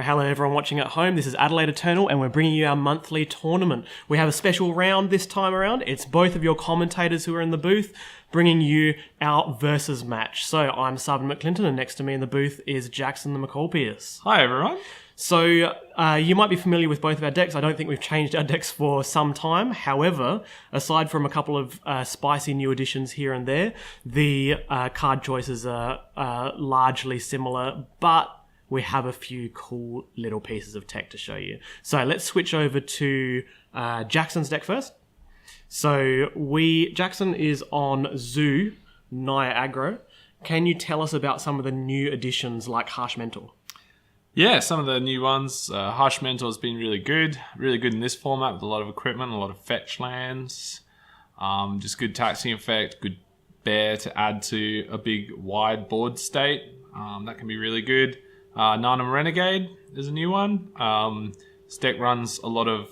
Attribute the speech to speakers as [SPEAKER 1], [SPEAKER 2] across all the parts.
[SPEAKER 1] hello everyone watching at home. This is Adelaide Eternal and we're bringing you our monthly tournament. We have a special round this time around. It's both of your commentators who are in the booth bringing you our versus match. So I'm Sarven McLinton and next to me in the booth is Jackson the McCall-Pearce.
[SPEAKER 2] Hi everyone.
[SPEAKER 1] So you might be familiar with both of our decks. I don't think we've changed our decks for some time. However, aside from a couple of spicy new additions here and there, the card choices are largely similar, but we have a few cool little pieces of tech to show you. So let's switch over to Jackson's deck first. So Jackson is on Zoo, Naya Aggro. Can you tell us about some of the new additions like Harsh Mentor?
[SPEAKER 2] Yeah, some of the new ones. Harsh Mentor has been really good in this format with a lot of equipment, a lot of fetch lands. Just good taxing effect, good bear to add to a big wide board state. That can be really good. Nanam Renegade is a new one. This deck runs a lot of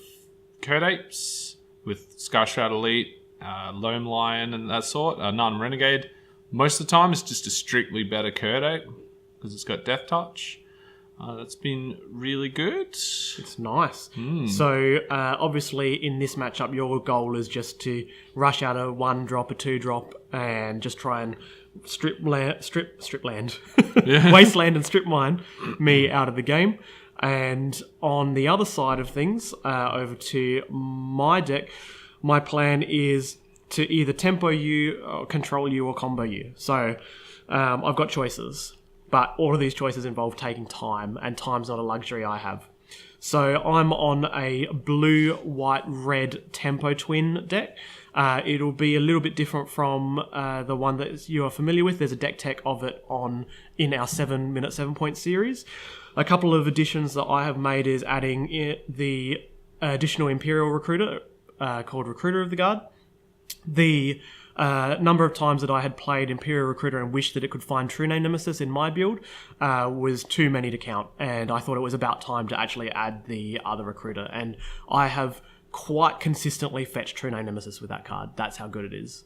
[SPEAKER 2] Curd Apes with Skyshroud Elite, Loam Lion and that sort. Nanam Renegade, most of the time, is just a strictly better Curd Ape because it's got Death Touch. That's been really good.
[SPEAKER 1] It's nice. So, obviously, in this matchup, your goal is just to rush out a 1-drop, a 2-drop, and just try and strip land, wasteland and strip mine me out of the game. And on the other side of things, over to my deck, my plan is to either tempo you, or control you, or combo you. So, I've got choices. But all of these choices involve taking time, and time's not a luxury I have. So I'm on a blue, white, red Tempo Twin deck. It'll be a little bit different from the one that you are familiar with. There's a deck tech of it in our 7-minute 7-point series. A couple of additions that I have made is adding the additional Imperial Recruiter called Recruiter of the Guard. The number of times that I had played Imperial Recruiter and wished that it could find True Name Nemesis in my build was too many to count, and I thought it was about time to actually add the other Recruiter, and I have quite consistently fetched True Name Nemesis with that card. That's how good it is.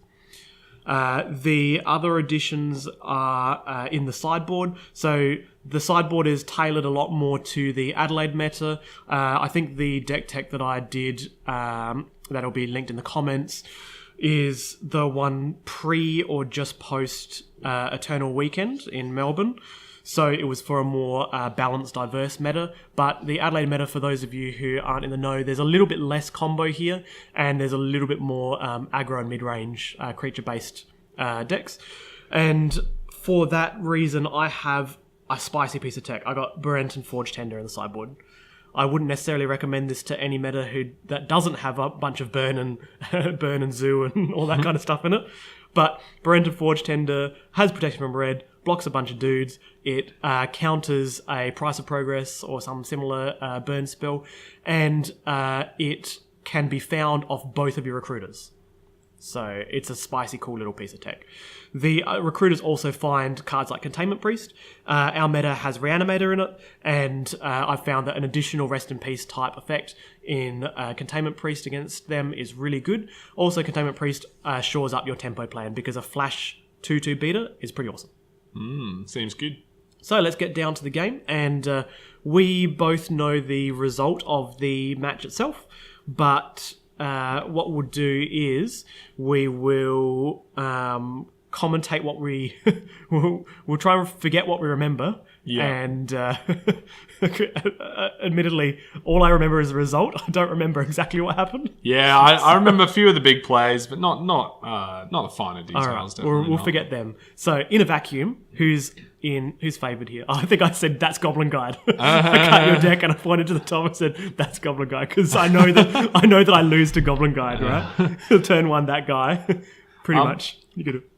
[SPEAKER 1] The other additions are in the sideboard. So the sideboard is tailored a lot more to the Adelaide meta. I think the deck tech that I did, that'll be linked in the comments, is the one pre or just post Eternal Weekend in Melbourne. So it was for a more balanced, diverse meta. But the Adelaide meta, for those of you who aren't in the know, there's a little bit less combo here, and there's a little bit more aggro and mid-range creature-based decks. And for that reason, I have a spicy piece of tech. I got Berenton Forge Tender in the sideboard. I wouldn't necessarily recommend this to any meta that doesn't have a bunch of burn and zoo and all that kind of stuff in it. But Berenton Forge Tender has protection from red, blocks a bunch of dudes. It counters a Price of Progress or some similar burn spell, and it can be found off both of your recruiters. So it's a spicy, cool little piece of tech. The recruiters also find cards like Containment Priest. Our meta has Reanimator in it, and I've found that an additional Rest in Peace type effect in Containment Priest against them is really good. Also, Containment Priest shores up your tempo plan because a flash 2/2 beater is pretty awesome.
[SPEAKER 2] Seems good.
[SPEAKER 1] So let's get down to the game, and we both know the result of the match itself, but what we'll do is we will commentate what we... we'll try and forget what we remember. Yeah. And admittedly, all I remember is the result. I don't remember exactly what happened.
[SPEAKER 2] Yeah, I remember a few of the big plays, but not the finer details.
[SPEAKER 1] All right, we'll forget them. So, in a vacuum, who's favoured here? I think I said, that's Goblin Guide. I cut your deck and I pointed to the top and said, that's Goblin Guide, because I know that I lose to Goblin Guide, right? Turn one, that guy. Pretty much.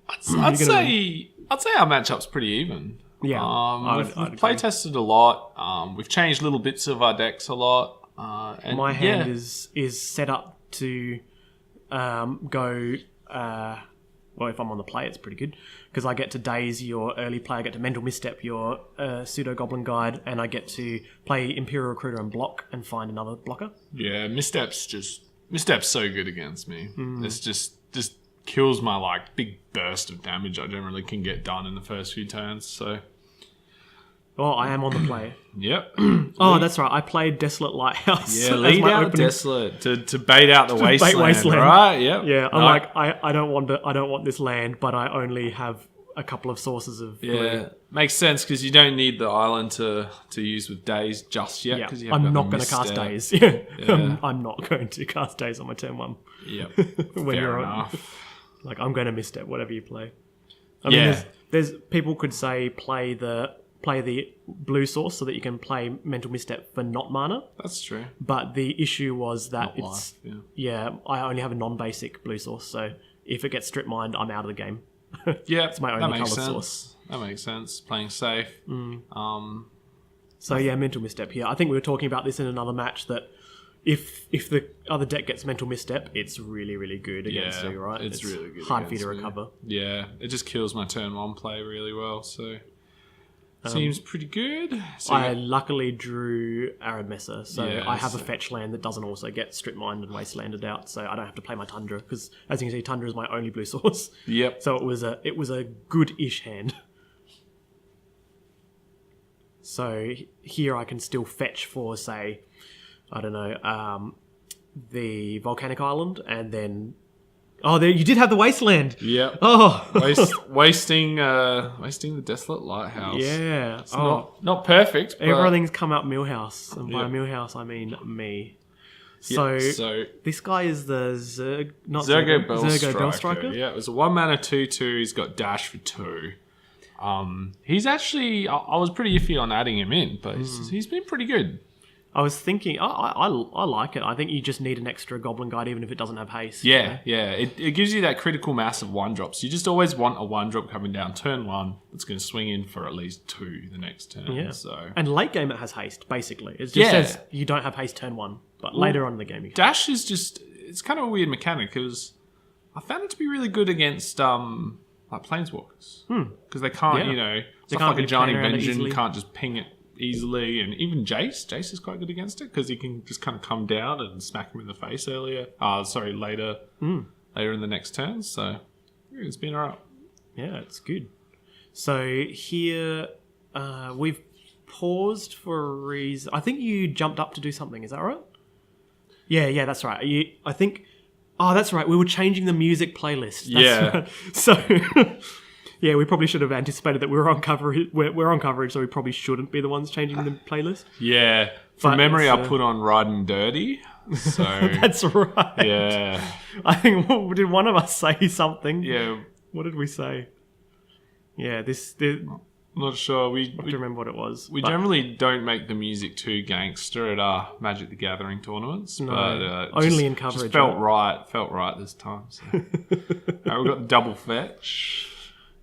[SPEAKER 2] I'd say our matchup's pretty even.
[SPEAKER 1] Yeah,
[SPEAKER 2] we've play tested a lot. We've changed little bits of our decks a lot. And
[SPEAKER 1] my hand is set up to go. Well, if I'm on the play, it's pretty good because I get to daze your early play. I get to mental misstep your pseudo goblin guide, and I get to play Imperial Recruiter and block and find another blocker.
[SPEAKER 2] Yeah, misstep's so good against me. It's just kills my big burst of damage I generally can get done in the first few turns. So
[SPEAKER 1] Oh, I am on the play.
[SPEAKER 2] Yep.
[SPEAKER 1] Oh, that's right. I played Desolate Lighthouse.
[SPEAKER 2] Yeah,
[SPEAKER 1] as
[SPEAKER 2] lead
[SPEAKER 1] my
[SPEAKER 2] out
[SPEAKER 1] opening.
[SPEAKER 2] Desolate to bait out the wasteland,
[SPEAKER 1] Wasteland.
[SPEAKER 2] right? Yep.
[SPEAKER 1] Yeah, I'm
[SPEAKER 2] No,
[SPEAKER 1] like, I don't want this land, but I only have a couple of sources of blue.
[SPEAKER 2] yeah, makes sense because you don't need the island to use with days just yet.
[SPEAKER 1] Yeah,
[SPEAKER 2] 'cause you
[SPEAKER 1] I'm
[SPEAKER 2] haven't got
[SPEAKER 1] not
[SPEAKER 2] the
[SPEAKER 1] going to cast
[SPEAKER 2] misstep.
[SPEAKER 1] days. Yeah,
[SPEAKER 2] Yeah.
[SPEAKER 1] I'm not going to cast days on my turn 1.
[SPEAKER 2] Yep.
[SPEAKER 1] When
[SPEAKER 2] Fair
[SPEAKER 1] you're
[SPEAKER 2] enough.
[SPEAKER 1] Like, I'm going to misstep whatever you play. I
[SPEAKER 2] Yeah.
[SPEAKER 1] mean, there's people could say play the blue source so that you can play Mental Misstep for not mana.
[SPEAKER 2] That's true.
[SPEAKER 1] But the issue was that
[SPEAKER 2] Not
[SPEAKER 1] it's
[SPEAKER 2] life, yeah.
[SPEAKER 1] I only have a non-basic blue source, so if it gets strip mined, I'm out of the game.
[SPEAKER 2] Yeah,
[SPEAKER 1] It's my
[SPEAKER 2] that
[SPEAKER 1] only
[SPEAKER 2] makes
[SPEAKER 1] colour
[SPEAKER 2] sense.
[SPEAKER 1] source.
[SPEAKER 2] That makes sense. Playing safe.
[SPEAKER 1] So yeah, Mental Misstep here. I think we were talking about this in another match that if the other deck gets Mental Misstep, it's really, really good against you, right?
[SPEAKER 2] It's really good.
[SPEAKER 1] Hard for you
[SPEAKER 2] against
[SPEAKER 1] to
[SPEAKER 2] me.
[SPEAKER 1] recover.
[SPEAKER 2] Yeah, it just kills my turn 1 play really well. So seems pretty good. So
[SPEAKER 1] I luckily drew Arid Messer, so
[SPEAKER 2] Yeah,
[SPEAKER 1] I have a
[SPEAKER 2] so-
[SPEAKER 1] fetch land that doesn't also get strip mined and wastelanded out, so I don't have to play my Tundra because, as you can see, Tundra is my only blue source.
[SPEAKER 2] yep.
[SPEAKER 1] So it was a good-ish hand. So here I can still fetch for, say, I don't know, the Volcanic Island, and then there you did have the Wasteland.
[SPEAKER 2] Yep.
[SPEAKER 1] Oh,
[SPEAKER 2] Wasting the Desolate Lighthouse.
[SPEAKER 1] yeah.
[SPEAKER 2] It's not perfect. But
[SPEAKER 1] Everything's come out Millhouse, and by
[SPEAKER 2] Yeah.
[SPEAKER 1] Millhouse I mean me.
[SPEAKER 2] Yeah,
[SPEAKER 1] So this guy is the
[SPEAKER 2] Zergo
[SPEAKER 1] Bellstriker.
[SPEAKER 2] Yeah, it was a 1 mana 2/2. He's got dash for 2. He's actually I was pretty iffy on adding him in, but he's been pretty good.
[SPEAKER 1] I was thinking, I like it. I think you just need an extra Goblin Guide, even if it doesn't have haste.
[SPEAKER 2] Yeah. It gives you that critical mass of 1-drops. You just always want a 1-drop coming down turn 1 that's going to swing in for at least 2 the next turn.
[SPEAKER 1] Yeah.
[SPEAKER 2] So
[SPEAKER 1] And late game it has haste, basically. It just
[SPEAKER 2] Yeah.
[SPEAKER 1] says you don't have haste turn 1, but later on in the game you can.
[SPEAKER 2] dash is it's kind of a weird mechanic. I found it to be really good against like planeswalkers because they can't,
[SPEAKER 1] Yeah.
[SPEAKER 2] stuff
[SPEAKER 1] can't
[SPEAKER 2] like a
[SPEAKER 1] be
[SPEAKER 2] Johnny
[SPEAKER 1] playing around it
[SPEAKER 2] Benjamin
[SPEAKER 1] easily.
[SPEAKER 2] can't just ping it easily, and even Jace is quite good against it because he can just kind of come down and smack him in the face later in the next turn. So yeah, it's been alright.
[SPEAKER 1] Yeah, it's good. So here we've paused for a reason. I think you jumped up to do something. Is that right? Yeah, that's right. I think. Oh, that's right. We were changing the music playlist. That's right. So. Yeah, we probably should have anticipated that we were on coverage. We're on coverage, so we probably shouldn't be the ones changing the playlist.
[SPEAKER 2] Yeah, from
[SPEAKER 1] But
[SPEAKER 2] memory,
[SPEAKER 1] it's,
[SPEAKER 2] I put on Riding Dirty. So
[SPEAKER 1] That's right.
[SPEAKER 2] yeah,
[SPEAKER 1] I think did one of us say something?
[SPEAKER 2] yeah.
[SPEAKER 1] What did we say? Yeah,
[SPEAKER 2] Not sure.
[SPEAKER 1] I have to remember what it was.
[SPEAKER 2] We
[SPEAKER 1] but-
[SPEAKER 2] generally don't make the music too gangster at our Magic the Gathering tournaments, but
[SPEAKER 1] only
[SPEAKER 2] just,
[SPEAKER 1] in coverage,
[SPEAKER 2] Just felt right this time. So. We've got the double fetch.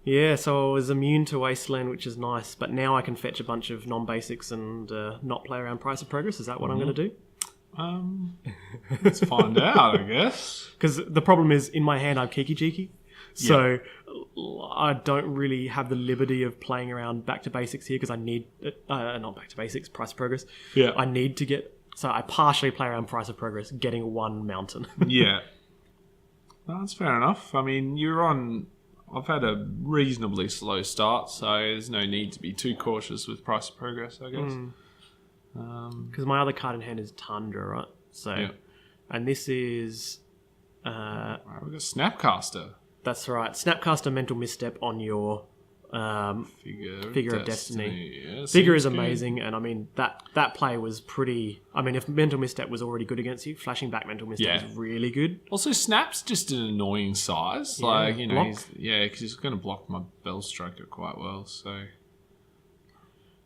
[SPEAKER 1] Yeah, so I was immune to Wasteland, which is nice, but now I can fetch a bunch of non-basics and not play around Price of Progress. Is that what I'm going to do?
[SPEAKER 2] Let's find out, I guess.
[SPEAKER 1] Because the problem is, in my hand, I have Kiki Jiki. So I don't really have the liberty of playing around back to basics here because I need... not back to basics, Price of Progress.
[SPEAKER 2] Yeah.
[SPEAKER 1] I need to get... So I partially play around Price of Progress, getting 1 mountain.
[SPEAKER 2] Yeah. No, that's fair enough. I mean, I've had a reasonably slow start, so there's no need to be too cautious with Price of Progress, I guess.
[SPEAKER 1] Because my other card in hand is Tundra, right? So,
[SPEAKER 2] Yeah.
[SPEAKER 1] And this is...
[SPEAKER 2] Right, we've got Snapcaster.
[SPEAKER 1] That's right. Snapcaster Mental Misstep on your Figure of Destiny.
[SPEAKER 2] Yeah,
[SPEAKER 1] Figure is
[SPEAKER 2] seems good.
[SPEAKER 1] amazing, and I mean that play was pretty... I mean, if Mental Misstep was already good against you, flashing back Mental Misstep is really good.
[SPEAKER 2] Also, Snap's just an annoying size.
[SPEAKER 1] Block.
[SPEAKER 2] Because he's going to block my Bellstriker quite well.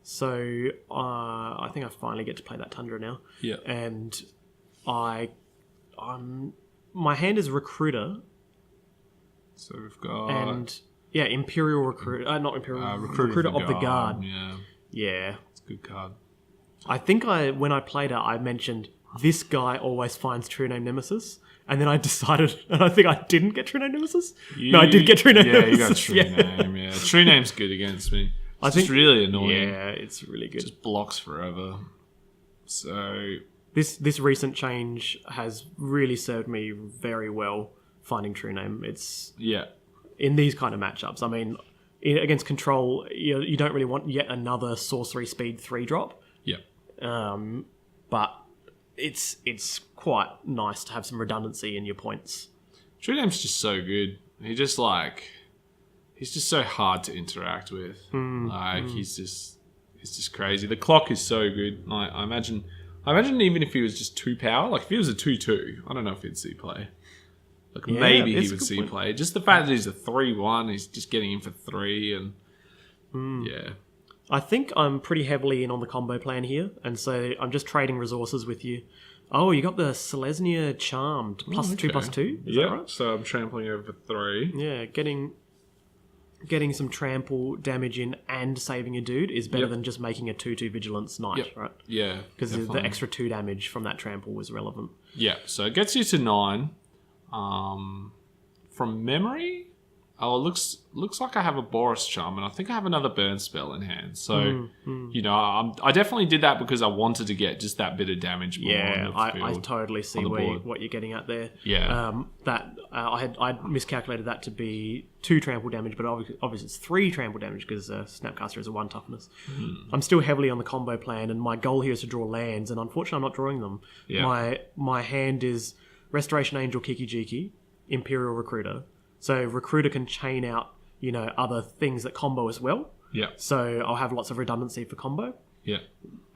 [SPEAKER 1] So I think I finally get to play that Tundra now.
[SPEAKER 2] Yeah.
[SPEAKER 1] And my hand is Recruiter,
[SPEAKER 2] So we've got
[SPEAKER 1] and Imperial Recruiter, not Imperial Recruiter of the Guard.
[SPEAKER 2] Yeah,
[SPEAKER 1] Yeah.
[SPEAKER 2] it's a good card.
[SPEAKER 1] I think when I played it, I mentioned this guy always finds True Name Nemesis, and then I decided, and I think I didn't get True Name Nemesis. No, I did get True Name
[SPEAKER 2] Yeah, you got
[SPEAKER 1] Nemesis.
[SPEAKER 2] True Name. Yeah, True Name's good against me.
[SPEAKER 1] I
[SPEAKER 2] It's
[SPEAKER 1] think
[SPEAKER 2] just really annoying.
[SPEAKER 1] Yeah, it's really good.
[SPEAKER 2] Just blocks forever. So
[SPEAKER 1] This recent change has really served me very well finding True Name. It's
[SPEAKER 2] yeah,
[SPEAKER 1] in these kind of matchups. I mean, against control, you don't really want yet another sorcery speed 3-drop.
[SPEAKER 2] Yeah.
[SPEAKER 1] But it's quite nice to have some redundancy in your points.
[SPEAKER 2] True Name's just so good. He's just so hard to interact with. He's just crazy. The clock is so good. I imagine even if he was just 2 power, like if he was a 2/2, I don't know if he'd see play. Like maybe he would see play. Just the fact that he's a 3/1, he's just getting in for 3 and yeah.
[SPEAKER 1] I think I'm pretty heavily in on the combo plan here, and so I'm just trading resources with you. Oh, you got the Selesnya Charmed +2/+2. Is that right?
[SPEAKER 2] So I'm trampling over 3.
[SPEAKER 1] Yeah, getting some trample damage in and saving a dude is better than just making a 2/2 vigilance knight, right?
[SPEAKER 2] Yeah,
[SPEAKER 1] because the extra 2 damage from that trample was relevant.
[SPEAKER 2] Yeah, so it gets you to 9. From memory, it looks like I have a Boris Charm, and I think I have another burn spell in hand. So, I definitely did that because I wanted to get just that bit of damage more on the field,
[SPEAKER 1] I totally see what you're getting at there.
[SPEAKER 2] Yeah.
[SPEAKER 1] I miscalculated that to be 2 trample damage, but obviously it's 3 trample damage because Snapcaster is a 1 toughness. I'm still heavily on the combo plan, and my goal here is to draw lands, and unfortunately I'm not drawing them. Yeah. My hand is Restoration Angel, Kiki Jiki, Imperial Recruiter. So Recruiter can chain out, other things that combo as well.
[SPEAKER 2] Yeah.
[SPEAKER 1] So I'll have lots of redundancy for combo.
[SPEAKER 2] Yeah.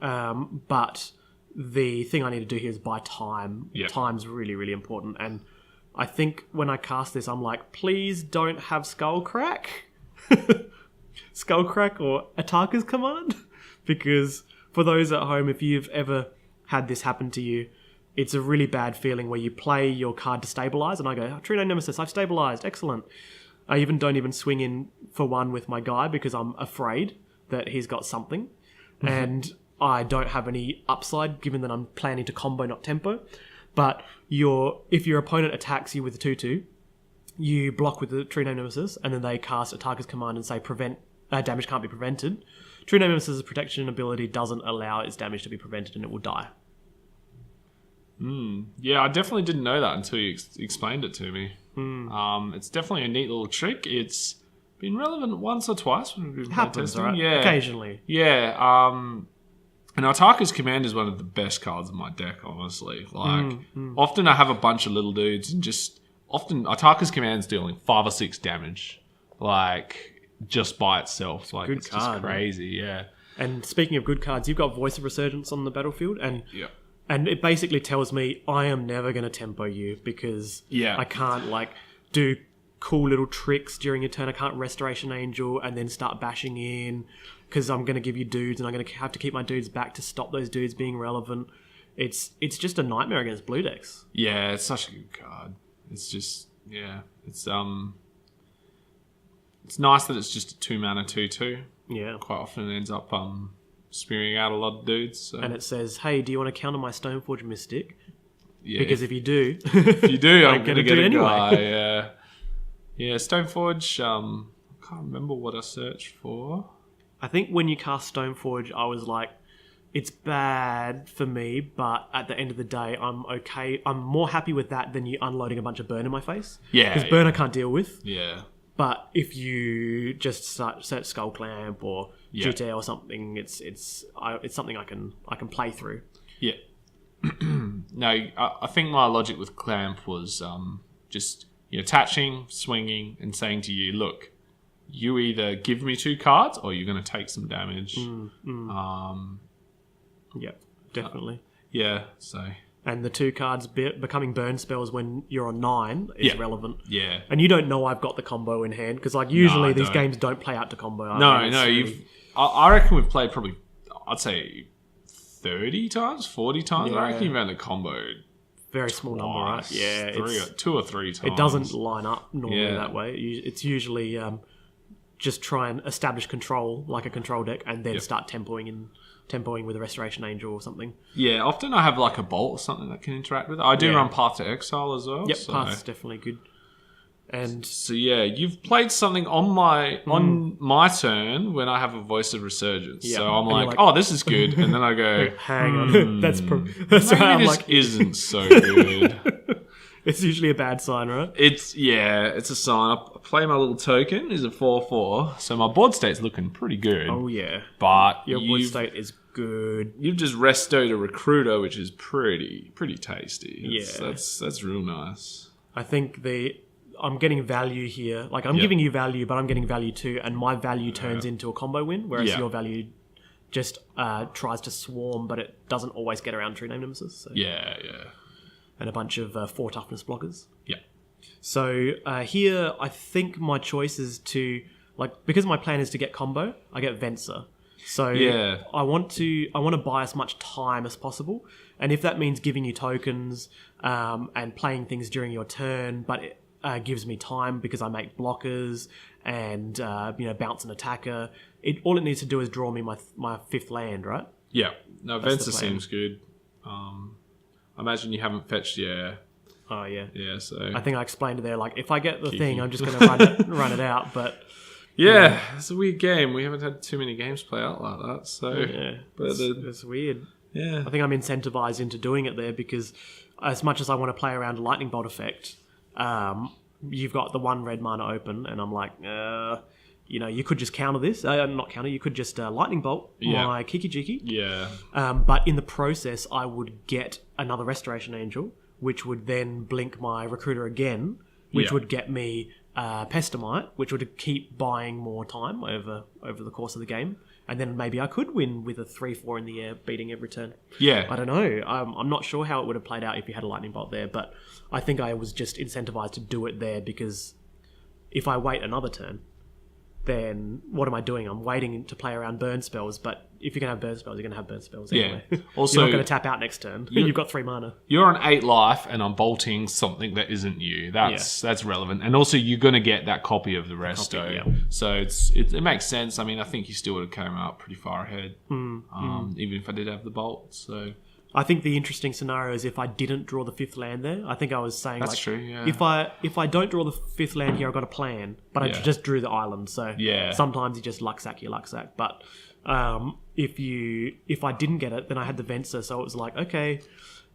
[SPEAKER 1] But the thing I need to do here is buy time.
[SPEAKER 2] Yeah.
[SPEAKER 1] Time's really, really important. And I think when I cast this, I'm like, please don't have Skullcrack. Skullcrack or Ataka's Command. Because for those at home, if you've ever had this happen to you, it's a really bad feeling where you play your card to stabilize, and I go, True Name Nemesis, I've stabilized, excellent. I don't even swing in for 1 with my guy because I'm afraid that he's got something, and I don't have any upside given that I'm planning to combo, not tempo. But if your opponent attacks you with a 2/2, you block with the True Name Nemesis, and then they cast Ataka's Command and say damage can't be prevented. True Name Nemesis' protection ability doesn't allow its damage to be prevented, and it will die.
[SPEAKER 2] Yeah, I definitely didn't know that until you explained it to me. It's definitely a neat little trick. It's been relevant once or twice when we've been testing.
[SPEAKER 1] Right?
[SPEAKER 2] Yeah,
[SPEAKER 1] occasionally.
[SPEAKER 2] Yeah, and Ataka's Command is one of the best cards in my deck, honestly. Often I have a bunch of little dudes, and often Ataka's Command's dealing 5 or 6 damage, just by itself. It's just crazy. Yeah.
[SPEAKER 1] And speaking of good cards, you've got Voice of Resurgence on the battlefield, and
[SPEAKER 2] yeah.
[SPEAKER 1] And it basically tells me I am never going to tempo you because I can't do cool little tricks during your turn. I can't Restoration Angel and then start bashing in because I'm going to give you dudes and I'm going to have to keep my dudes back to stop those dudes being relevant. It's just a nightmare against blue decks.
[SPEAKER 2] Yeah, it's such a good card. It's just, it's nice that it's just a 2-mana 2/2.
[SPEAKER 1] Yeah.
[SPEAKER 2] Quite often it ends up spearing out a lot of dudes. So.
[SPEAKER 1] And it says, hey, do you want to counter my Stoneforge Mystic?
[SPEAKER 2] Yeah.
[SPEAKER 1] Because if you do...
[SPEAKER 2] I'm going to get a
[SPEAKER 1] anyway.
[SPEAKER 2] guy. Yeah, Stoneforge, I can't remember what I searched for.
[SPEAKER 1] I think when you cast Stoneforge, I was like, it's bad for me, but at the end of the day, I'm okay. I'm more happy with that than you unloading a bunch of burn in my face.
[SPEAKER 2] Yeah.
[SPEAKER 1] Because burn I can't deal with.
[SPEAKER 2] Yeah.
[SPEAKER 1] But if you just set Skull Clamp or GTA or something, it's something I can play through.
[SPEAKER 2] Yeah. No, I think my logic with Clamp was just attaching, swinging, and saying to you, look, you either give me 2 cards or you're going to take some damage.
[SPEAKER 1] Yeah, definitely.
[SPEAKER 2] Yeah, so...
[SPEAKER 1] And the 2 cards becoming burn spells when you're on 9 is relevant.
[SPEAKER 2] Yeah.
[SPEAKER 1] And you don't know I've got the combo in hand because usually these games don't play out to combo.
[SPEAKER 2] I reckon we've played probably, I'd say 30 times, 40 times. I reckon you've had a combo.
[SPEAKER 1] Very small number, right? Yeah.
[SPEAKER 2] 2 or 3 times.
[SPEAKER 1] It doesn't line up normally that way. It's usually just try and establish control like a control deck and then start tempoing with a Restoration Angel or something. Yeah,
[SPEAKER 2] often I have a bolt or something that can interact with it. I do run Path to Exile as well.
[SPEAKER 1] Yep, Path is definitely good. And
[SPEAKER 2] so you've played something on my turn when I have a Voice of Resurgence. Yep. So I'm like, oh, this is good, and then I go,
[SPEAKER 1] hang on, that's right.
[SPEAKER 2] This isn't so good.
[SPEAKER 1] It's usually a bad sign, right?
[SPEAKER 2] It's a sign. I play my little token, is a 4/4, so my board state's looking pretty good.
[SPEAKER 1] Oh, yeah.
[SPEAKER 2] But
[SPEAKER 1] Your board state is good.
[SPEAKER 2] You've just restoed a recruiter, which is pretty tasty.
[SPEAKER 1] Yeah.
[SPEAKER 2] That's real nice.
[SPEAKER 1] I think I'm getting value here. Like, I'm giving you value, but I'm getting value too, and my value turns into a combo win, whereas your value just tries to swarm, but it doesn't always get around True Name Nemesis. So.
[SPEAKER 2] Yeah.
[SPEAKER 1] And a bunch of 4 toughness blockers.
[SPEAKER 2] Yeah.
[SPEAKER 1] So here, I think my choice is to, like, because my plan is to get combo, I get Venser. So I want to buy as much time as possible, and if that means giving you tokens and playing things during your turn, but it gives me time because I make blockers and bounce an attacker. All it needs to do is draw me my 5th land, right?
[SPEAKER 2] Yeah. No, Venser seems good. I imagine you haven't fetched
[SPEAKER 1] Oh, yeah.
[SPEAKER 2] Yeah, so...
[SPEAKER 1] I think I explained it there, like, if I get the thing, I'm just going to run it out, but...
[SPEAKER 2] Yeah, it's a weird game. We haven't had too many games play out like that, so...
[SPEAKER 1] Yeah,
[SPEAKER 2] but
[SPEAKER 1] it's weird.
[SPEAKER 2] Yeah.
[SPEAKER 1] I think I'm incentivized into doing it there because as much as I want to play around a lightning bolt effect, you've got the 1 red mana open, and I'm like, you could just counter this. Not counter, you could just lightning bolt my Kiki-Jiki.
[SPEAKER 2] Yeah.
[SPEAKER 1] But in the process, I would get another Restoration Angel, which would then blink my Recruiter again, which would get me Pestamite, which would keep buying more time over the course of the game. And then maybe I could win with a 3/4 in the air, beating every turn.
[SPEAKER 2] Yeah.
[SPEAKER 1] I don't know. I'm not sure how it would have played out if you had a lightning bolt there, but I think I was just incentivized to do it there because if I wait another turn, then what am I doing? I'm waiting to play around burn spells, but if you're going to have burn spells, you're going to have burn spells anyway.
[SPEAKER 2] Also,
[SPEAKER 1] you're not going to tap out next turn. You've got 3 mana.
[SPEAKER 2] You're on 8 life, and I'm bolting something that isn't you. That's relevant. And also, you're going to get that copy of the resto. So it makes sense. I mean, I think you still would have come out pretty far ahead, even if I did have the bolt. So
[SPEAKER 1] I think the interesting scenario is if I didn't draw the 5th land there. I think I was saying
[SPEAKER 2] that's true. Yeah.
[SPEAKER 1] If I don't draw the 5th land here, I've got a plan. But I just drew the island, so sometimes you just luck sack. But if I didn't get it, then I had the Venser. So it was like, okay,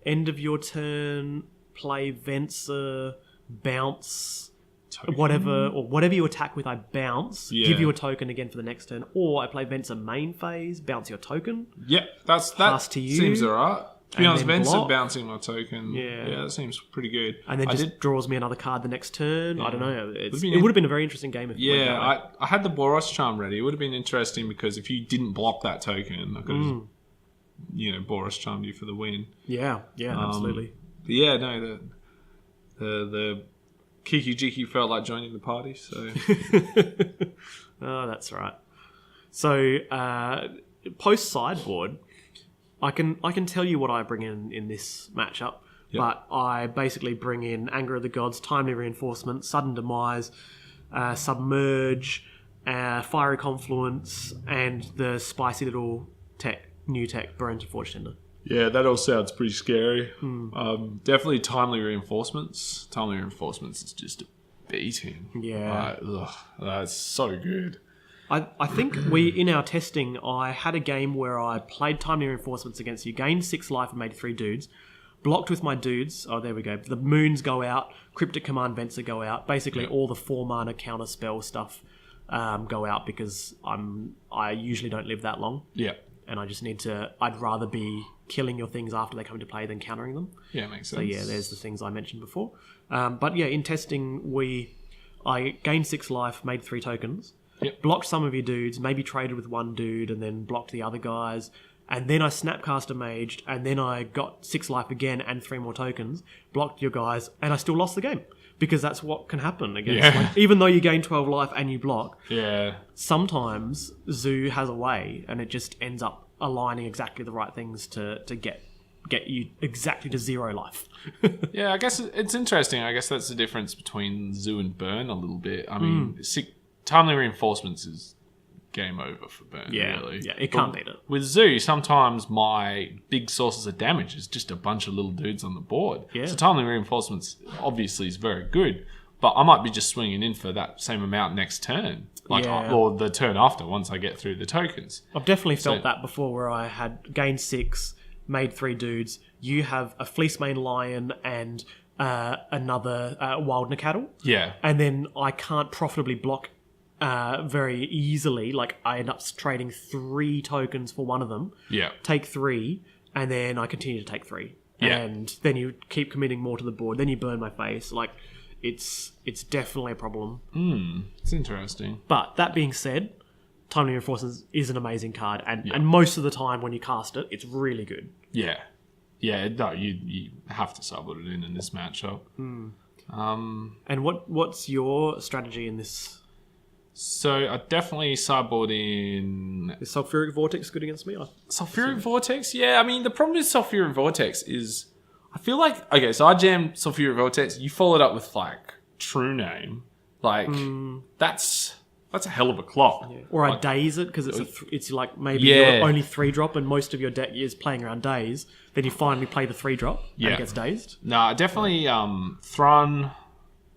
[SPEAKER 1] end of your turn, play Venser, bounce. Token. Whatever you attack with, I bounce, give you a token again for the next turn, or I play Venser main phase, bounce your token.
[SPEAKER 2] Yep, that
[SPEAKER 1] pass to you,
[SPEAKER 2] seems alright. To be honest, Venser
[SPEAKER 1] block.
[SPEAKER 2] bouncing my token, that seems pretty good.
[SPEAKER 1] And then just draws me another card the next turn. I don't know. It would have been a very interesting game if it went that way.
[SPEAKER 2] I had the Boros Charm ready. It would have been interesting because if you didn't block that token, I could have, Boros Charmed you for the win.
[SPEAKER 1] Yeah, absolutely.
[SPEAKER 2] But yeah, no, the Kiki-Jiki felt like joining the party, so...
[SPEAKER 1] Oh, that's right. So, post-sideboard, I can tell you what I bring in this matchup, but I basically bring in Anger of the Gods, Timely Reinforcement, Sudden Demise, Submerge, Fiery Confluence, and the spicy little new tech, Burn to Forge Tender.
[SPEAKER 2] Yeah, that all sounds pretty scary. Definitely Timely Reinforcements. Timely Reinforcements is just a beating.
[SPEAKER 1] Yeah.
[SPEAKER 2] That's so good.
[SPEAKER 1] I think in our testing, I had a game where I played Timely Reinforcements against you, gained 6 life and made 3 dudes, blocked with my dudes. Oh, there we go. The Moons go out, Cryptic Command Venser go out. Basically, all the 4 mana counter spell stuff go out because I usually don't live that long.
[SPEAKER 2] Yeah.
[SPEAKER 1] And I just need to... I'd rather be killing your things after they come into play than countering them.
[SPEAKER 2] Yeah, makes sense.
[SPEAKER 1] So yeah, there's the things I mentioned before. But yeah, in testing, I gained 6 life, made 3 tokens, blocked some of your dudes, maybe traded with 1 dude, and then blocked the other guys. And then I Snapcaster Maged, and then I got 6 life again and 3 more tokens, blocked your guys, and I still lost the game. Because that's what can happen against. Like, even though you gain 12 life and you block, sometimes Zoo has a way, and it just ends up aligning exactly the right things to get you exactly to 0 life.
[SPEAKER 2] Yeah, I guess it's interesting. I guess that's the difference between Zoo and Burn a little bit. I mean, Timely Reinforcements is game over for Burn, really.
[SPEAKER 1] Yeah, it can't beat it.
[SPEAKER 2] With Zoo, sometimes my big sources of damage is just a bunch of little dudes on the board.
[SPEAKER 1] Yeah.
[SPEAKER 2] So Timely Reinforcements obviously is very good, but I might be just swinging in for that same amount next turn. Or the turn after once I get through the tokens.
[SPEAKER 1] I've definitely felt that before where I had gained 6 made 3 dudes. You have a Fleecemane Lion and another Wild Nacatl.
[SPEAKER 2] Yeah.
[SPEAKER 1] And then I can't profitably block very easily. Like, I end up trading 3 tokens for one of them.
[SPEAKER 2] Yeah.
[SPEAKER 1] Take 3, and then I continue to take 3.
[SPEAKER 2] Yeah.
[SPEAKER 1] And then you keep committing more to the board. Then you burn my face. Like, it's definitely a problem.
[SPEAKER 2] It's interesting.
[SPEAKER 1] But that being said, Timely Reinforcements is an amazing card. And most of the time when you cast it, it's really good.
[SPEAKER 2] Yeah. Yeah, no, you have to sub it in this matchup.
[SPEAKER 1] And what's your strategy in this?
[SPEAKER 2] So I definitely sideboard in
[SPEAKER 1] Is Sulfuric Vortex good against me?
[SPEAKER 2] Sulfuric Vortex. Yeah, I mean the problem with Sulfuric Vortex is I feel like so I jammed Sulfuric Vortex. You followed up with like True Name, like that's a hell of a clock.
[SPEAKER 1] Yeah. Or I daze it because it's like maybe
[SPEAKER 2] Yeah.
[SPEAKER 1] you're only 3-drop and most of your deck is playing around daze. Then you finally play the 3-drop and it gets dazed.
[SPEAKER 2] No, definitely Thrun,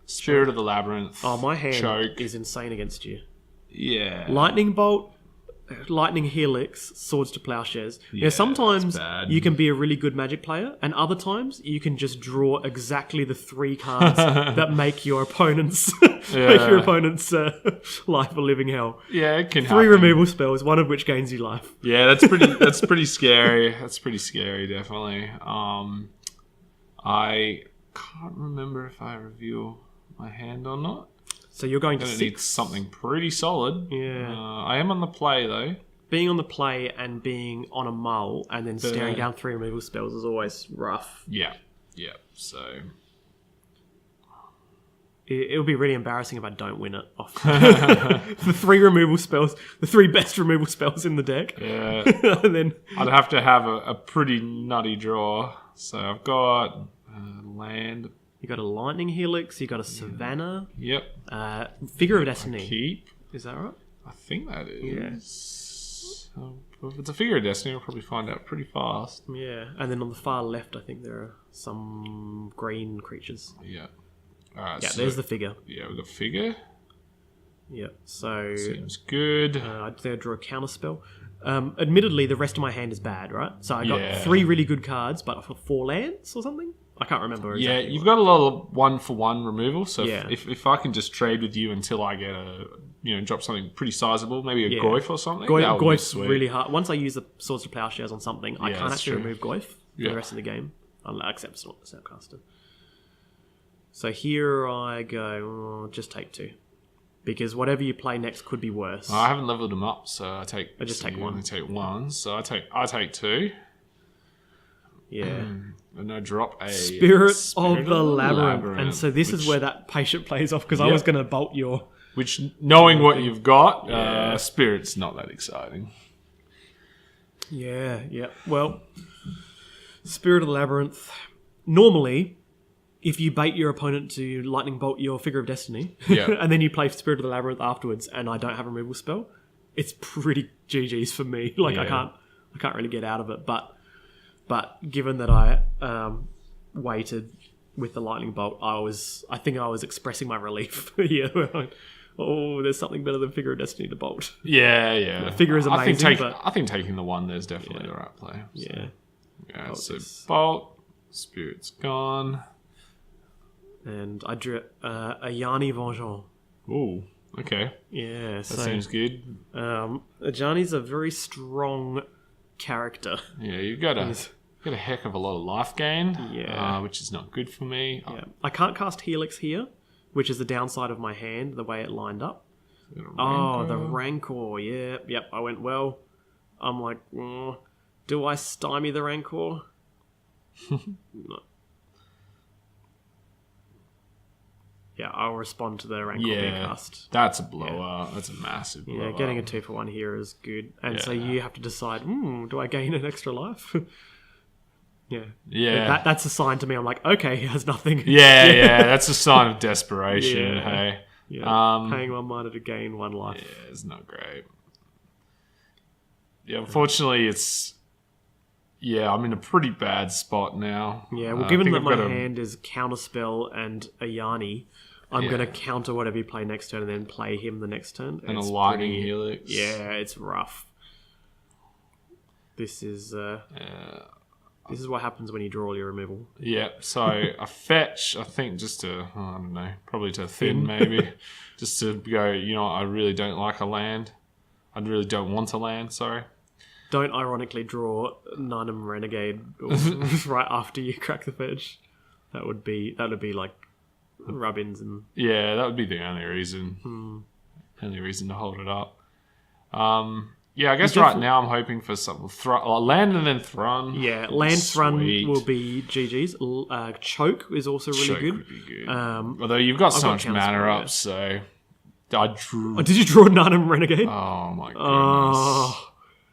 [SPEAKER 2] Spirit of the Labyrinth.
[SPEAKER 1] Oh, my hand
[SPEAKER 2] Choke.
[SPEAKER 1] is insane against you.
[SPEAKER 2] Yeah.
[SPEAKER 1] Lightning Bolt, Lightning Helix, Swords to Plowshares. Yeah, sometimes
[SPEAKER 2] that's bad.
[SPEAKER 1] you can be a really good Magic player, and other times you can just draw exactly the 3 cards that make your opponent's life a living hell.
[SPEAKER 2] Yeah, it can
[SPEAKER 1] 3
[SPEAKER 2] happen.
[SPEAKER 1] removal spells, one of which gains you life.
[SPEAKER 2] Yeah, that's pretty scary. That's pretty scary, definitely. I can't remember if I reveal my hand or not.
[SPEAKER 1] So you're going to
[SPEAKER 2] I'm gonna
[SPEAKER 1] 6.
[SPEAKER 2] need something pretty solid.
[SPEAKER 1] Yeah.
[SPEAKER 2] I am on the play though.
[SPEAKER 1] Being on the play and being on a mull and then staring down 3 removal spells is always rough.
[SPEAKER 2] Yeah. So
[SPEAKER 1] It would be really embarrassing if I don't win it off the 3 removal spells, the 3 best removal spells in the deck.
[SPEAKER 2] yeah,
[SPEAKER 1] And then
[SPEAKER 2] I'd have to have a pretty nutty draw. So I've got land.
[SPEAKER 1] you got a Lightning Helix, you got a Savannah,
[SPEAKER 2] Yep.
[SPEAKER 1] Figure of Destiny.
[SPEAKER 2] Keep.
[SPEAKER 1] Is that right?
[SPEAKER 2] I think that is. If it's a Figure of Destiny, we'll probably find out pretty fast.
[SPEAKER 1] Yeah. And then on the far left, I think there are some green creatures.
[SPEAKER 2] Yeah. Alright,
[SPEAKER 1] Yeah,
[SPEAKER 2] so,
[SPEAKER 1] there's the figure.
[SPEAKER 2] Yeah, we've got Figure.
[SPEAKER 1] Yeah. So
[SPEAKER 2] Seems good.
[SPEAKER 1] I'd say I draw a counter spell. Admittedly, the rest of my hand is bad, right? So I got
[SPEAKER 2] Yeah.
[SPEAKER 1] 3 really good cards, but for 4 lands or something. I can't remember.
[SPEAKER 2] Yeah,
[SPEAKER 1] Exactly
[SPEAKER 2] you've
[SPEAKER 1] what.
[SPEAKER 2] got a lot of 1-for-1 removal. So
[SPEAKER 1] Yeah.
[SPEAKER 2] if I can just trade with you until I get drop something pretty sizable, maybe a
[SPEAKER 1] Yeah.
[SPEAKER 2] Goyf or something. that would be
[SPEAKER 1] Goyf's
[SPEAKER 2] sweet.
[SPEAKER 1] really hard. Once I use the Swords to Plowshares on something, I
[SPEAKER 2] Yeah,
[SPEAKER 1] can't
[SPEAKER 2] that's
[SPEAKER 1] actually
[SPEAKER 2] true.
[SPEAKER 1] remove Goyf for
[SPEAKER 2] Yeah.
[SPEAKER 1] the rest of the game, except it's not the Snapcaster. So here I go, just take 2. Because whatever you play next could be worse.
[SPEAKER 2] I haven't leveled them up, so I just
[SPEAKER 1] take
[SPEAKER 2] you
[SPEAKER 1] one.
[SPEAKER 2] only take 1, so I take 2,
[SPEAKER 1] Yeah.
[SPEAKER 2] and I drop a
[SPEAKER 1] Spirit of the Labyrinth. And so this is where that patient plays off, because I
[SPEAKER 2] Yep.
[SPEAKER 1] was going to bolt your...
[SPEAKER 2] Which, knowing what you've got, Spirit's not that exciting.
[SPEAKER 1] Yeah. Well, Spirit of the Labyrinth. Normally, if you bait your opponent to lightning bolt your Figure of Destiny,
[SPEAKER 2] Yeah.
[SPEAKER 1] and then you play Spirit of the Labyrinth afterwards, and I don't have a removal spell, it's pretty GG's for me. Like
[SPEAKER 2] Yeah.
[SPEAKER 1] I can't really get out of it. But given that I waited with the lightning bolt, I think I was expressing my relief here. Oh, there's something better than Figure of Destiny to bolt.
[SPEAKER 2] Yeah.
[SPEAKER 1] The figure is amazing, but...
[SPEAKER 2] I think taking the 1 there's definitely the right play. So.
[SPEAKER 1] Yeah.
[SPEAKER 2] Yeah, so
[SPEAKER 1] this.
[SPEAKER 2] Bolt, Spirit's gone.
[SPEAKER 1] And I drew a Yanni Vengeance.
[SPEAKER 2] Ooh, okay.
[SPEAKER 1] Yeah,
[SPEAKER 2] That
[SPEAKER 1] so
[SPEAKER 2] seems good.
[SPEAKER 1] Ajani's a very strong character.
[SPEAKER 2] Yeah, you've got a heck of a lot of life gain,
[SPEAKER 1] Yeah.
[SPEAKER 2] which is not good for me.
[SPEAKER 1] Yeah. I can't cast Helix here, which is the downside of my hand, the way it lined up. Oh, the Rancor. Yeah, yep, I went well. I'm like, do I stymie the Rancor? No. Yeah, I'll respond to the Rancor being cast.
[SPEAKER 2] That's a blowout. That's a massive blowout.
[SPEAKER 1] Yeah, getting a 2-for-1 here is good. And so you have to decide, do I gain an extra life?
[SPEAKER 2] Yeah.
[SPEAKER 1] That's a sign to me. I'm like, okay, he has nothing.
[SPEAKER 2] Yeah, that's a sign of desperation,
[SPEAKER 1] Yeah.
[SPEAKER 2] hey.
[SPEAKER 1] Yeah, paying 1 mana to gain 1 life.
[SPEAKER 2] Yeah, it's not great. Yeah, unfortunately, I'm in a pretty bad spot now.
[SPEAKER 1] Yeah, well,
[SPEAKER 2] I
[SPEAKER 1] given
[SPEAKER 2] think
[SPEAKER 1] that
[SPEAKER 2] I've
[SPEAKER 1] my
[SPEAKER 2] got
[SPEAKER 1] hand is Counterspell and a Yanni, I'm going to counter whatever you play next turn and then play him the next turn.
[SPEAKER 2] And
[SPEAKER 1] It's
[SPEAKER 2] a Lightning
[SPEAKER 1] pretty-
[SPEAKER 2] Helix.
[SPEAKER 1] Yeah, it's rough. This is... This is what happens when you draw your removal.
[SPEAKER 2] Yeah, so a fetch, I think just to, I don't know, probably to thin maybe. Just to go, I really don't like a land. I really don't want a land, sorry.
[SPEAKER 1] Don't ironically draw Ninem Renegade right after you crack the fetch. That would be like rub-ins and...
[SPEAKER 2] Yeah, that would be the only reason. Only reason to hold it up. Yeah, I guess right now I'm hoping for some land and then Thrun.
[SPEAKER 1] Yeah, land Thrun will be GG's. Choke is also really
[SPEAKER 2] Choke
[SPEAKER 1] good.
[SPEAKER 2] Would be good. Although you've got so much mana up, so I drew.
[SPEAKER 1] Oh, did you draw Ninem Renegade?
[SPEAKER 2] Oh my goodness!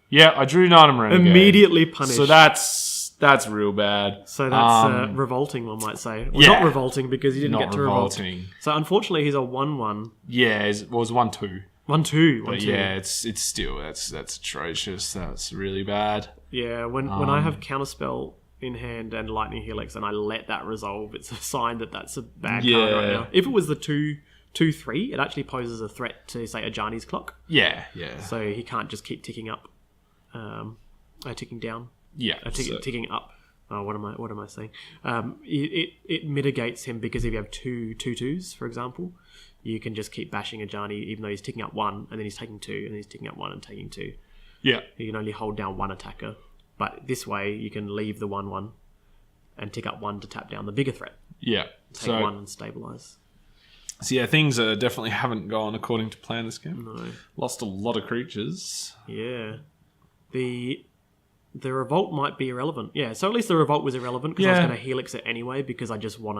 [SPEAKER 2] Yeah, I drew Ninem Renegade.
[SPEAKER 1] Immediately punished.
[SPEAKER 2] So that's real bad.
[SPEAKER 1] So that's revolting, one might say. Well, not revolting because you didn't get to revolt. So unfortunately, he's a 1/1.
[SPEAKER 2] Yeah, it was 1/2.
[SPEAKER 1] 1/2.
[SPEAKER 2] But yeah, it's still that's atrocious. That's really bad.
[SPEAKER 1] Yeah, when I have Counterspell in hand and Lightning Helix and I let that resolve, it's a sign that that's a bad card right now. If it was the 2/3, it actually poses a threat to, say, Ajani's Clock.
[SPEAKER 2] Yeah.
[SPEAKER 1] So he can't just keep ticking up, ticking down.
[SPEAKER 2] Yeah,
[SPEAKER 1] ticking up. What am I saying? It mitigates him because if you have two 2/2s, for example, you can just keep bashing Ajani even though he's ticking up 1 and then he's taking 2 and then he's ticking up 1 and taking 2.
[SPEAKER 2] Yeah.
[SPEAKER 1] You can only hold down one attacker. But this way you can leave the 1/1 and tick up 1 to tap down the bigger threat.
[SPEAKER 2] Yeah.
[SPEAKER 1] Take 1 and stabilize.
[SPEAKER 2] So yeah, things definitely haven't gone according to plan this game.
[SPEAKER 1] No.
[SPEAKER 2] Lost a lot of creatures.
[SPEAKER 1] Yeah. The revolt might be irrelevant. Yeah, so at least the revolt was irrelevant because I was going to helix it anyway because I just want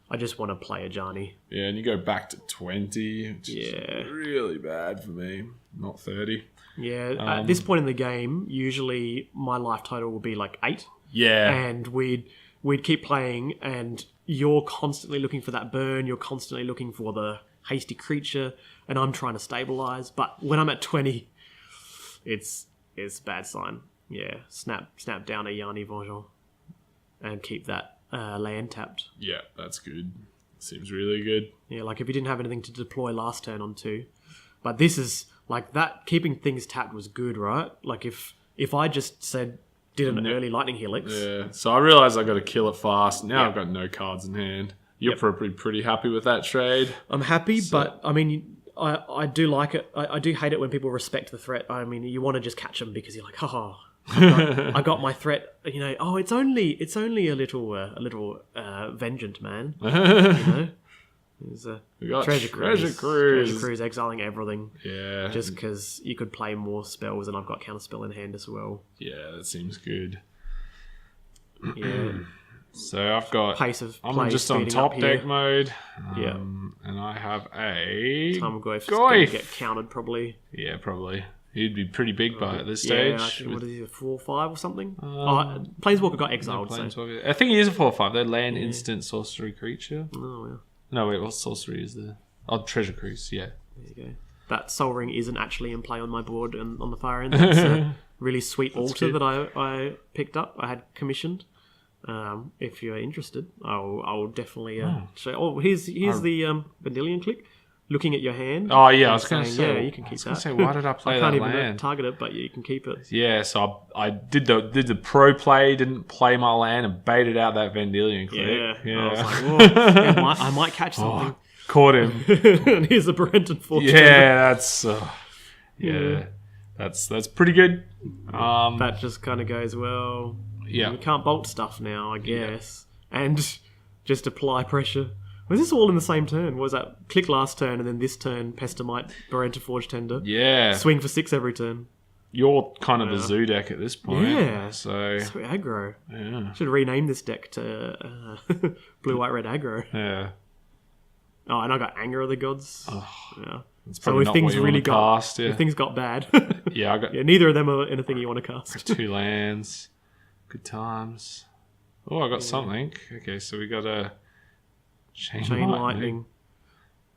[SPEAKER 1] to play Ajani.
[SPEAKER 2] Yeah, and you go back to 20, which is really bad for me. Not 30.
[SPEAKER 1] Yeah, at this point in the game, usually my life total will be like 8.
[SPEAKER 2] Yeah.
[SPEAKER 1] And we'd keep playing and you're constantly looking for that burn, you're constantly looking for the hasty creature, and I'm trying to stabilize. But when I'm at 20, it's a bad sign. Yeah, snap down a Yanni Vengeance and keep that land tapped.
[SPEAKER 2] Yeah, that's good. Seems really good.
[SPEAKER 1] Yeah, like if you didn't have anything to deploy last turn on 2. But this is, like, that keeping things tapped was good, right? Like if I just did an early Lightning Helix.
[SPEAKER 2] Yeah, so I realised I got to kill it fast. Now I've got no cards in hand. You're probably pretty happy with that trade.
[SPEAKER 1] I'm happy, but I mean... I do like it. I do hate it when people respect the threat. I mean, you want to just catch them because you're like, haha, I got my threat. It's only a little vengeant man. There's a treasure cruise exiling everything.
[SPEAKER 2] Yeah,
[SPEAKER 1] just because you could play more spells, and I've got counterspell in hand as well.
[SPEAKER 2] Yeah, that seems good.
[SPEAKER 1] Yeah.
[SPEAKER 2] So I've got
[SPEAKER 1] pace of play.
[SPEAKER 2] I'm just on top deck mode.
[SPEAKER 1] Yeah,
[SPEAKER 2] and I have a
[SPEAKER 1] Goyf. Going to get counted probably.
[SPEAKER 2] Yeah, probably. He'd be pretty big by at this stage.
[SPEAKER 1] Yeah, what is he, a 4/5 or something? Planeswalker got exiled.
[SPEAKER 2] So. I think he is a 4/5. They're land instant sorcery creature.
[SPEAKER 1] Oh yeah.
[SPEAKER 2] No wait, what sorcery is there? Oh, treasure cruise. Yeah.
[SPEAKER 1] There you go. That Soul Ring isn't actually in play on my board and on the far end. That's a really sweet altar that I picked up. I had commissioned. If you're interested, I'll definitely show. Oh, here's the Vendilion click. Looking at your hand.
[SPEAKER 2] Oh yeah, I was going to say.
[SPEAKER 1] Yeah, you can keep that.
[SPEAKER 2] Say, why did I play that land?
[SPEAKER 1] I can't even target it, but you can keep it.
[SPEAKER 2] Yeah, so I did the pro play, didn't play my land, and baited out that Vendilion click. Yeah.
[SPEAKER 1] I was like, whoa, I might catch something.
[SPEAKER 2] Caught him.
[SPEAKER 1] And here's a Brenton Fortune.
[SPEAKER 2] Yeah, that's pretty good.
[SPEAKER 1] That just kind of goes well.
[SPEAKER 2] Yeah,
[SPEAKER 1] we can't bolt stuff now, I guess, and just apply pressure. Was this all in the same turn? Was that click last turn and then this turn, Pestamite, Berenta Forge Tender?
[SPEAKER 2] Yeah.
[SPEAKER 1] Swing for 6 every turn.
[SPEAKER 2] You're kind of the zoo deck at this point.
[SPEAKER 1] Yeah.
[SPEAKER 2] So
[SPEAKER 1] aggro.
[SPEAKER 2] Yeah.
[SPEAKER 1] Should rename this deck to Blue, White, Red Aggro.
[SPEAKER 2] Yeah.
[SPEAKER 1] Oh, and I got Anger of the Gods.
[SPEAKER 2] Oh,
[SPEAKER 1] yeah.
[SPEAKER 2] So if things really got
[SPEAKER 1] if things got bad.
[SPEAKER 2] Yeah, I got
[SPEAKER 1] neither of them are anything you want to cast.
[SPEAKER 2] 2 lands. Good times. Oh, I got something. Okay, so we got a Chain Lightning.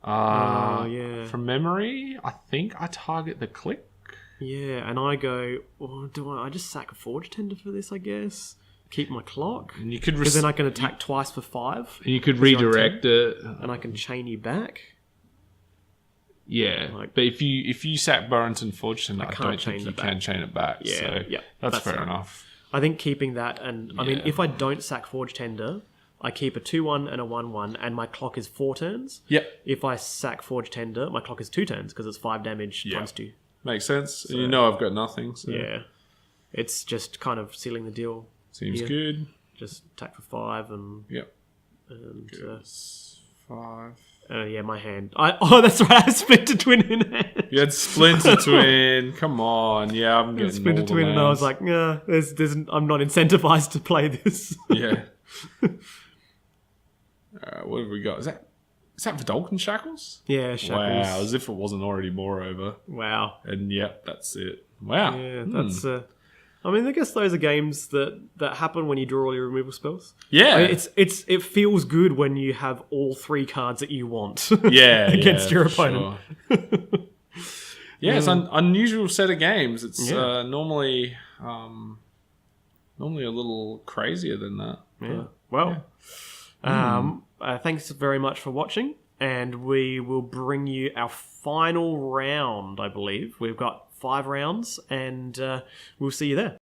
[SPEAKER 2] From memory, I think I target the click.
[SPEAKER 1] Yeah, and I go, I just sack a Forge Tender for this, I guess? Keep my clock?
[SPEAKER 2] And you could
[SPEAKER 1] because then I can attack twice for 5.
[SPEAKER 2] And you could redirect it.
[SPEAKER 1] And I can chain you back.
[SPEAKER 2] Yeah, but if you sack Burrington Forge Tender, I don't think you can chain it back. Yeah, so that's fair enough.
[SPEAKER 1] I think keeping that, and I mean,
[SPEAKER 2] Yeah.
[SPEAKER 1] if I don't sack Forge Tender, I keep a 2-1 and a 1-1, and my clock is 4 turns.
[SPEAKER 2] Yep.
[SPEAKER 1] If I sack Forge Tender, my clock is 2 turns because it's 5 damage times 2.
[SPEAKER 2] Makes sense. And you know I've got nothing. So.
[SPEAKER 1] Yeah. It's just kind of sealing the deal.
[SPEAKER 2] Seems
[SPEAKER 1] Yeah.
[SPEAKER 2] good.
[SPEAKER 1] Just attack for 5 and...
[SPEAKER 2] Yep.
[SPEAKER 1] and
[SPEAKER 2] 5.
[SPEAKER 1] yeah, my hand. That's right. I have Splinter Twin in hand.
[SPEAKER 2] You had Splinter Twin. Come on. Yeah, I'm getting
[SPEAKER 1] Splinter
[SPEAKER 2] all the
[SPEAKER 1] Twin, and I was
[SPEAKER 2] lands.
[SPEAKER 1] like, nah, I'm not incentivized to play this.
[SPEAKER 2] Yeah. What have we got? Is that Vidalcan Shackles?
[SPEAKER 1] Yeah, Shackles.
[SPEAKER 2] Wow, as if it wasn't already moreover.
[SPEAKER 1] Wow.
[SPEAKER 2] And yep, that's it. Wow.
[SPEAKER 1] Yeah, that's... I mean, I guess those are games that happen when you draw all your removal spells.
[SPEAKER 2] Yeah.
[SPEAKER 1] I mean, it feels good when you have all 3 cards that you want.
[SPEAKER 2] Yeah.
[SPEAKER 1] against your
[SPEAKER 2] for
[SPEAKER 1] opponent.
[SPEAKER 2] Sure. Yeah, it's an unusual set of games. It's
[SPEAKER 1] Yeah.
[SPEAKER 2] normally a little crazier than that.
[SPEAKER 1] Yeah. Well, thanks very much for watching, and we will bring you our final round, I believe. We've got 5 rounds, and we'll see you there.